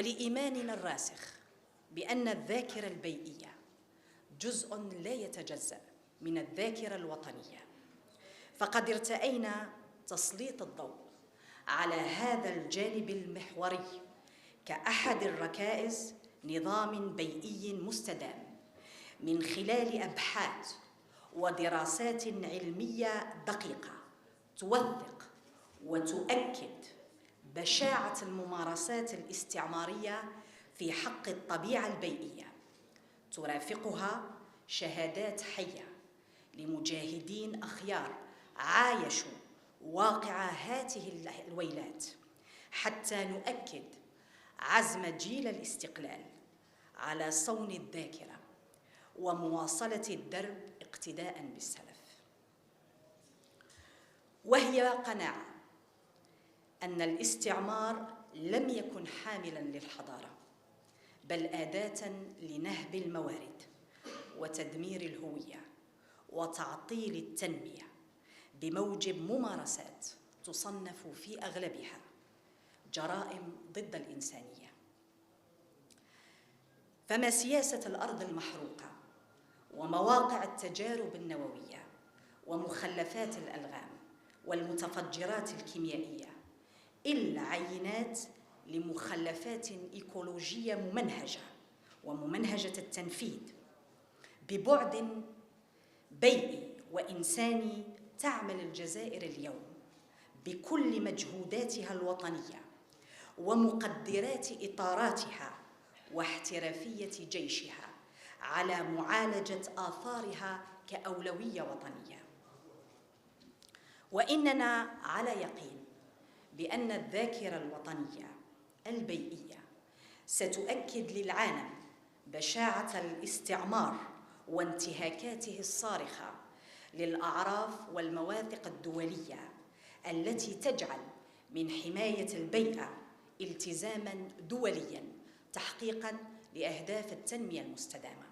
ولإيماننا الراسخ بأن الذاكرة البيئية جزء لا يتجزأ من الذاكرة الوطنية، فقد ارتأينا تسليط الضوء على هذا الجانب المحوري كأحد الركائز نظام بيئي مستدام من خلال أبحاث ودراسات علمية دقيقة توثق وتؤكد بشاعة الممارسات الاستعمارية في حق الطبيعة البيئية، ترافقها شهادات حية لمجاهدين أخيار عايشوا واقع هذه الويلات حتى نؤكد عزم جيل الاستقلال على صون الذاكرة ومواصلة الدرب اقتداء بالسلف. وهي قناعة أن الاستعمار لم يكن حاملاً للحضارة، بل أداة لنهب الموارد وتدمير الهوية وتعطيل التنمية بموجب ممارسات تصنف في أغلبها جرائم ضد الإنسانية. فما سياسة الأرض المحروقة ومواقع التجارب النووية ومخلفات الألغام والمتفجرات الكيميائية إلا عينات لمخلفات إيكولوجية ممنهجة وممنهجة التنفيذ ببعد بيئي وإنساني تعمل الجزائر اليوم بكل مجهوداتها الوطنية ومقدرات إطاراتها واحترافية جيشها على معالجة آثارها كأولوية وطنية. وإننا على يقين بأن الذاكرة الوطنية البيئية ستؤكد للعالم بشاعة الاستعمار وانتهاكاته الصارخة للأعراف والمواثيق الدولية التي تجعل من حماية البيئة التزاماً دولياً تحقيقاً لأهداف التنمية المستدامة.